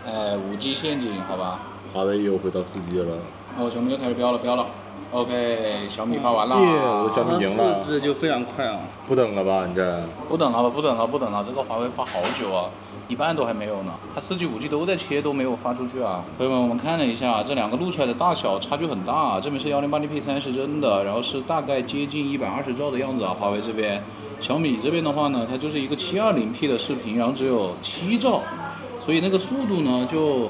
S4: 哎，5G 陷阱，好吧。
S3: 华为又回到4G 了。
S4: 哦，小米又开始飙了。OK， 小米发完了。
S3: 耶我的小米赢了。
S1: 4G 就非常快啊。
S3: 不等了吧，你这？
S4: 不等了，这个华为发好久啊，一半都还没有呢。它4G、5G 都在切，都没有发出去啊。朋友们，我们看了一下，这两个录出来的大小差距很大啊。这边是 1080p 30帧的，然后是大概接近120兆的样子啊。华为这边，小米这边的话呢，它就是一个720p 的视频，然后只有7兆，所以那个速度呢就。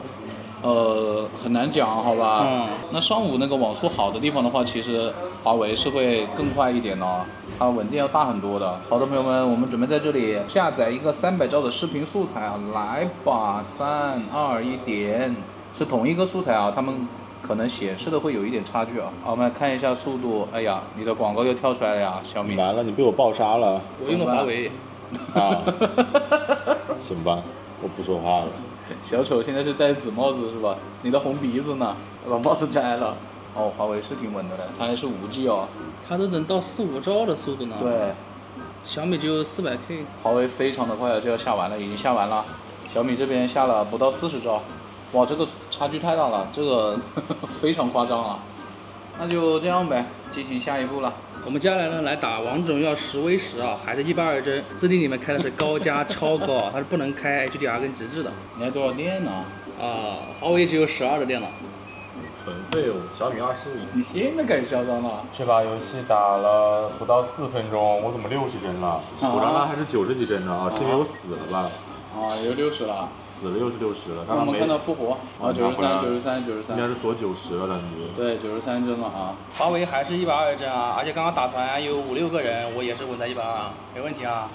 S4: 很难讲，好吧。那上午那个网速好的地方的话，其实华为是会更快一点的，它稳定要大很多的。好的，朋友们，我们准备在这里下载一个300兆的视频素材啊，来吧，3、2、1点，是同一个素材啊，他们可能显示的会有一点差距啊。好，我们来看一下速度。哎呀，你的广告又跳出来了呀，小米。
S3: 完了，你被我爆杀了。
S1: 我用的华为。
S3: 啊，行吧，我不说话了。
S4: 小丑现在是戴着紫帽子是吧？你的红鼻子呢？把帽子摘了。哦，华为是挺稳的嘞，它还是5G 哦。
S1: 它都能到4、5兆的速度呢。
S4: 对，
S1: 小米只有400K。
S4: 华为非常的快啊，就要下完了，已经下完了。小米这边下了不到40兆，哇，这个差距太大了，这个非常夸张啊。那就这样呗，进行下一步了。
S1: 我们接下来呢来打王者荣耀10v10啊，还是120帧，自定里面开的是高加超高，它是不能开 HDR 跟极致的。
S4: 你还多少电呢？
S1: 华为只有12的电了。
S3: 纯废物，小米25。
S4: 你现在开始嚣张了？
S3: 这把游戏打了不到4分钟，我怎么60帧了？我刚刚还是90几帧呢啊，是因为我死了吧？
S4: 啊，有60了。
S3: 死了又是60了。
S4: 我们看到复活啊，93，
S3: 应该是锁90了，感觉。
S4: 对，93帧了啊。
S1: 华为还是120帧啊，而且刚刚打团有5、6个人，我也是稳在120，没问题啊。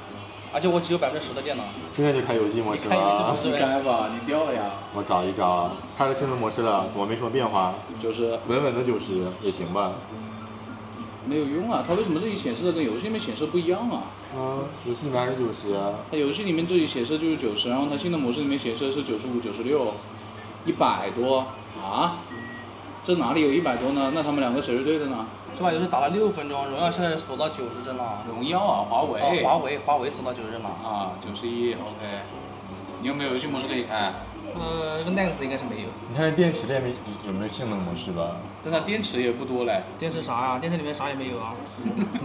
S1: 而且我只有10%的电呢。
S3: 现在就开游戏模式
S1: 开游戏
S3: 了
S1: 模。式呗。
S4: 开吧，你掉了呀。
S3: 我找一找，开了幸存模式了，怎么没什么变化？
S4: 就是
S3: 稳稳的90也行吧。
S4: 没有用啊，它为什么这里显示的跟游戏里面显示不一样啊？
S3: 游戏里面还是90啊。
S4: 它游戏里面这里显示就是90，然后它新的模式里面显示的是95、96、100多啊？这哪里有100多呢？那他们两个谁是对的呢？
S1: 这把游戏打了6分钟，荣耀现在锁到90帧了。
S4: 荣耀啊，华为。
S1: 华为锁到90帧了。
S4: 啊，91 OK。你有没有游戏模式可以开？
S1: 这个 Nex 应该是没有。
S3: 你看电池里面有没有性能模式吧？
S4: 但它电池也不多嘞。
S1: 电池啥呀？电池里面啥也没有啊，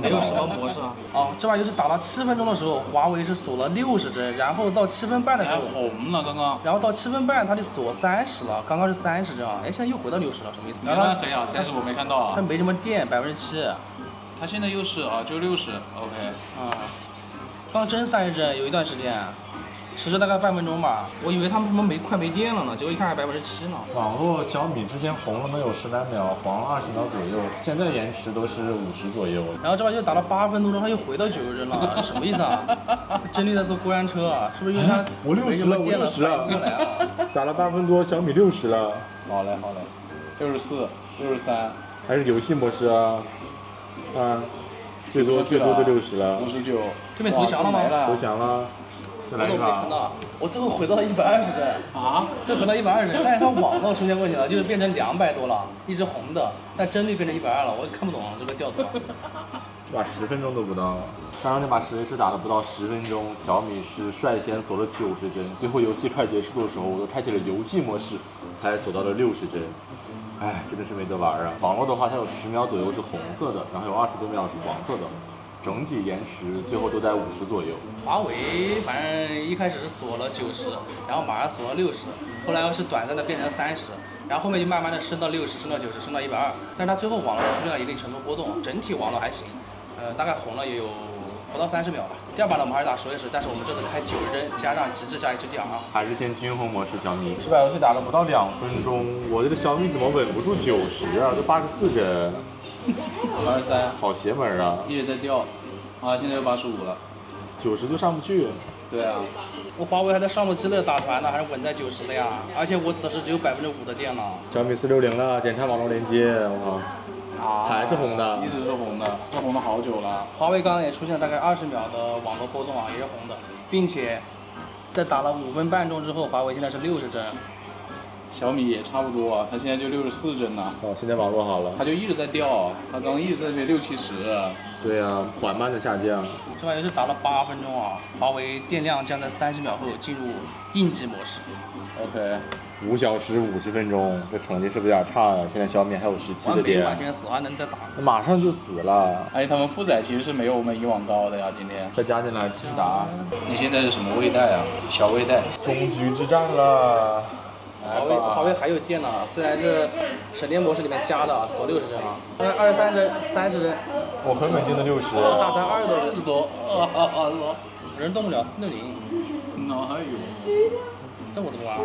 S1: 没有什么模式啊。哦，这把游戏打到7分钟的时候，华为是锁了60帧，然后到7分半的时
S4: 还
S1: 候，
S4: 红了刚刚。
S1: 然后到7分半它就锁30了，刚刚是30帧啊，哎，现在又回到60了，什么意思？
S4: 原来黑啊，30我没看到啊。
S1: 它没什么电，7%。
S4: 它现在又是啊，就60 OK。
S1: 刚真30帧，有一段时间。实时大概半分钟吧，我以为他们什么快没电了呢，结果一看还7%呢。
S3: 网络小米之前红了能有10来秒，黄了20秒左右，现在延迟都是50左右。
S1: 然后这把又打了8分多钟，它又回到90帧了，什么意思啊？真力在坐过山车啊？是不是因为它
S3: 我60了，我60了，打了8分多，小米60了。
S4: 好嘞，64、63，
S3: 还是游戏模式啊？最多就60了。
S4: 59。
S1: 对面投降了吗？
S3: 投降了。再来一把。
S1: 我最后回到了120帧
S4: 啊，
S1: 这回到120帧，但是它网络出现问题了，就是变成200多了，一直红的，但帧率变成120了，我也看不懂这个调度。
S3: 这把10分钟都不到，刚刚那把实力是打了不到10分钟，小米是率先锁了90帧，最后游戏快结束的时候，我都开启了游戏模式，它还锁到了60帧。哎，真的是没得玩啊！网络的话，它有10秒左右是红色的，然后有20多秒是黄色的。整体延迟最后都在50左右。
S1: 华为反正一开始是锁了90，然后马上锁了60，后来又是短暂的变成30，然后后面就慢慢的升到60，升到90，升到120，但是它最后网络出现了一定程度波动，整体网络还行，大概红了也有不到30秒吧。第二把呢，我们还是打10S，但是我们这次开90帧，加上极致加 HDR。
S3: 还是先均衡模式小米。这把游戏打了不到2分钟，我这个小米怎么稳不住90啊？都84帧。
S4: 83，
S3: 好邪门啊！
S4: 一直在掉，啊，现在又85了
S3: ，90就上不去。
S4: 对啊，
S1: 我华为还在上路激烈打团呢，还是稳在90的呀，而且我此时只有5%的电了。
S3: 小米460了，检查网络连接，我靠，还是红的，
S4: 一直是红的，这红了好久了。
S1: 华为刚刚也出现了大概20秒的网络波动啊，也是红的，并且在打了5分半钟之后，华为现在是60帧。
S4: 小米也差不多啊，它现在就64帧呢。
S3: 哦，现在网络好了。
S4: 它就一直在掉，它刚刚一直在那60、70。对
S3: 啊，缓慢的下降。
S1: 这把游戏打了8分钟啊，华为电量将在30秒后进入应急模式。
S4: OK。
S3: 5小时50分钟，这成绩是不是有点差呀？现在小米还有17的电。
S1: 完全死，还能再打。
S3: 马上就死了。
S4: 而且他们负载其实是没有我们以往高的呀，今天。
S3: 再加进来继续打。
S4: 你现在是什么位带啊？小位带。
S3: 终局之战了。
S1: 华为还有电呢，虽然是省电模式里面加的，锁60帧啊，23帧、30帧。
S3: 我很稳定的60。
S1: 大单20多，人动不了460。
S4: 哪还有？
S1: 这我怎么玩？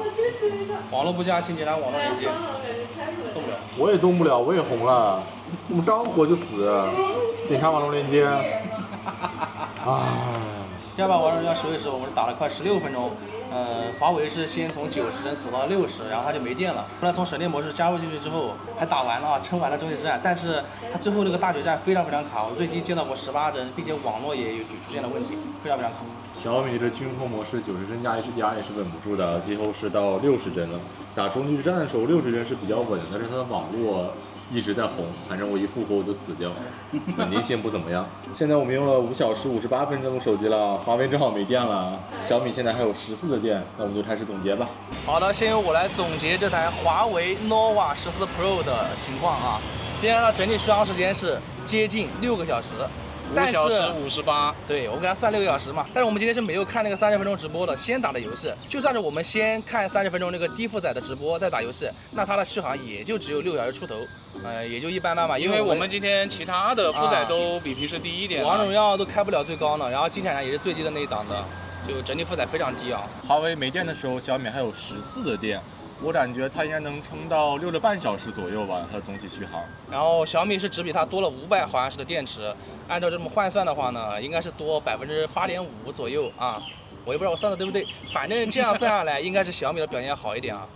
S1: 网络不佳，请检查网络连接。动不了。
S3: 我也动不了，我也红了，我们刚活就死，检查网络连接。
S1: 第二把王者荣耀10V10，我们是打了快16分钟。华为是先从90帧锁到60，然后它就没电了。后来从省电模式加入进去之后，还打完了，撑完了终极之战。但是它最后那个大决战非常卡，我最低见到过18帧，并且网络也有出现了问题，非常卡。
S3: 小米这均衡模式90帧加 HDR 也是稳不住的，最后是到60帧了。打终局之战的时候60帧是比较稳，但是它的网络一直在红，反正我一复活我就死掉，稳定性不怎么样。现在我们用了5小时58分钟的手机了，华为正好没电了，小米现在还有14的电，那我们就开始总结吧。
S1: 好的，先由我来总结这台华为 nova 14 Pro 的情况啊。今天它整体续航时间是接近6个小时。
S4: 5小时58，
S1: 对，我给它算6个小时嘛。但是我们今天是没有看那个30分钟直播的，先打的游戏。就算是我们先看30分钟那个低负载的直播再打游戏，那它的续航也就只有6小时出头，也就一般般吧。
S4: 因为我们今天其他的负载都比平时低一点。
S1: 王者荣耀都开不了最高呢，然后金闪闪也是最低的那一档的，就整体负载非常低啊。
S3: 华为没电的时候，小米还有14的电。我感觉它应该能撑到6个半小时左右吧，它的总体续航。
S1: 然后小米是只比它多了500毫安时的电池，按照这么换算的话呢，应该是多8.5%左右啊。我也不知道我算的对不对，反正这样算下来，应该是小米的表现要好一点啊。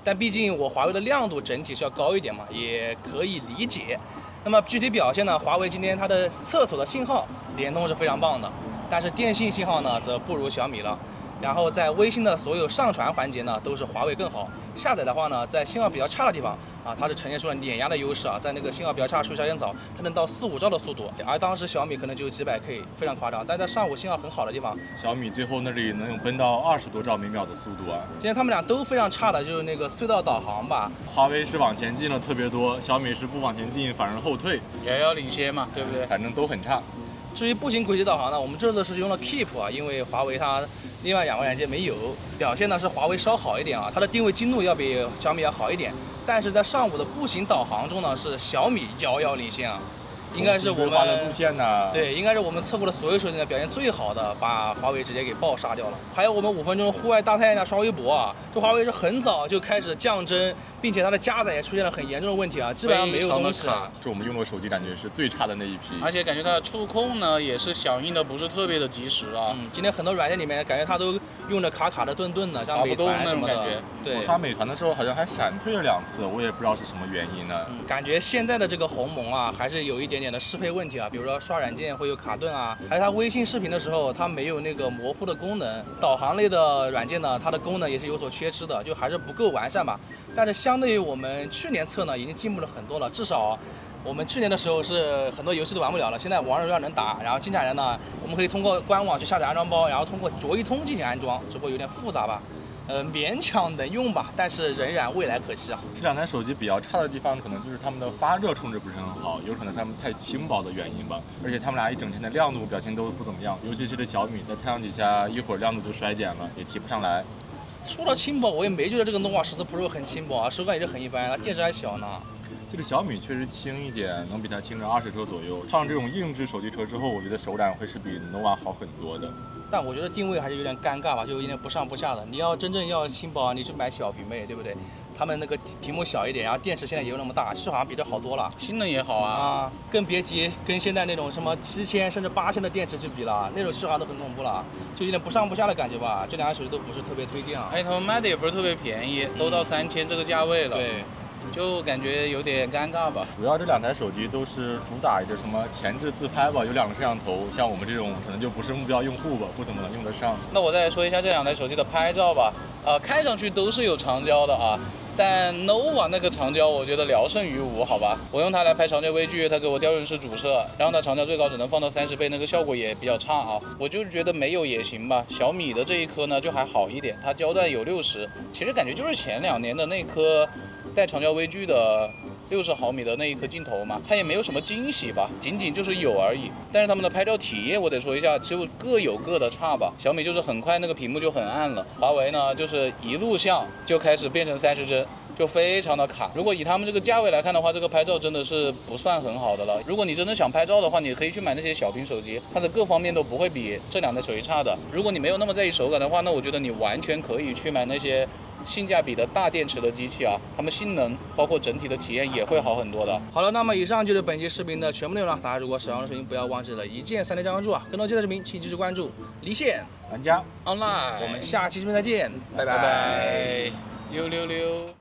S1: 但毕竟我华为的亮度整体是要高一点嘛，也可以理解。那么具体表现呢，华为今天它的厕所的信号联通是非常棒的，但是电信信号呢则不如小米了。然后在微信的所有上传环节呢，都是华为更好。下载的话呢，在信号比较差的地方啊，它是呈现出了碾压的优势啊，在那个信号比较差、数小点早，它能到4、5兆的速度，而当时小米可能只有几百 K， 非常夸张。但在上午信号很好的地方，
S3: 小米最后那里能有奔到20多兆每秒的速度啊！
S1: 今天他们俩都非常差的，就是那个隧道导航吧。
S3: 华为是往前进了特别多，小米是不往前进反而后退，
S4: 遥遥领先嘛，对不对？
S3: 反正都很差。
S1: 至于步行轨迹导航呢，我们这次是用了 Keep 啊，因为华为它另外2个软件没有，表现呢是华为稍好一点啊，它的定位精度要比小米要好一点，但是在上午的步行导航中呢，是小米遥遥领先啊，应该是我们
S3: 的路线呢，
S1: 对，应该是我们测过的所有手机里面表现最好的，把华为直接给爆杀掉了。还有我们5分钟户外大太阳刷微博啊，这华为是很早就开始降帧，并且它的加载也出现了很严重的问题啊，基本上没有东西。
S3: 是我们用过手机感觉是最差的那一批，
S4: 而且感觉它的触控呢也是响应的不是特别的及时啊。
S1: 今天很多软件里面感觉它都用着卡卡的顿顿的，像美团什么的。对，
S3: 我刷美团的时候好像还闪退了2次，我也不知道是什么原因呢。
S1: 感觉现在的这个鸿蒙啊，还是有一点点的适配问题啊，比如说刷软件会有卡顿啊，还有它微信视频的时候它没有那个模糊的功能，导航类的软件呢，它的功能也是有所缺失的，就还是不够完善吧。但是相对于我们去年测呢，已经进步了很多了，至少我们去年的时候是很多游戏都玩不了了，现在王者荣耀能打，然后金彩人呢，我们可以通过官网去下载安装包，然后通过卓一通进行安装，只不过有点复杂吧。勉强能用吧，但是仍然未来可期啊。
S3: 这2台手机比较差的地方，可能就是它们的发热控制不是很好，有可能它们太轻薄的原因吧。而且它们俩一整天的亮度表现都不怎么样，尤其是这小米在太阳底下一会儿亮度就衰减了，也提不上来。
S1: 说到轻薄，我也没觉得这个 nova 14 Pro 很轻薄啊，手感也是很一般，它电池还小呢。
S3: 这个小米确实轻一点，能比它轻个20克左右。套上这种硬质手机壳之后，我觉得手感会是比 nova 好很多的。
S1: 但我觉得定位还是有点尴尬吧，就有点不上不下的。你要真正要轻薄，你去买小屏呗，对不对？他们那个屏幕小一点，然后电池现在也有那么大，续航比这好多了，
S4: 性能也好啊，
S1: 更别提跟现在那种什么7000甚至8000的电池去比了，那种续航都很恐怖了，就有点不上不下的感觉吧。这2台手机都不是特别推荐啊。
S4: 而且他们卖的也不是特别便宜，都到3000这个价位了。
S1: 对。
S4: 就感觉有点尴尬吧。
S3: 主要这2台手机都是主打一个什么前置自拍吧，有2个摄像头，像我们这种可能就不是目标用户吧，不怎么能用得上。
S4: 那我再说一下这2台手机的拍照吧，看上去都是有长焦的啊，但 nova 那个长焦我觉得聊胜于无，好吧？我用它来拍长焦微距，它给我调用式主摄，然后它长焦最高只能放到30倍，那个效果也比较差啊。我就是觉得没有也行吧。小米的这一颗呢就还好一点，它焦段有60，其实感觉就是前2年的那颗带长焦微距的60毫米的那一颗镜头嘛，它也没有什么惊喜吧，仅仅就是有而已。但是他们的拍照体验，我得说一下，就各有各的差吧。小米就是很快那个屏幕就很暗了，华为呢就是一录像就开始变成30帧。就非常的卡。如果以他们这个价位来看的话，这个拍照真的是不算很好的了。如果你真的想拍照的话，你可以去买那些小屏手机，它的各方面都不会比这2台手机差的。如果你没有那么在意手感的话，那我觉得你完全可以去买那些性价比的大电池的机器啊，它们性能包括整体的体验也会好很多的。
S1: 好了，那么以上就是本期视频的全部内容了。大家如果喜欢我的视频，不要忘记了一键3连加关注啊！更多精彩视频请继续关注离线
S3: 玩家
S4: online。
S1: 我们下期视频再见，拜
S4: 拜拜，666。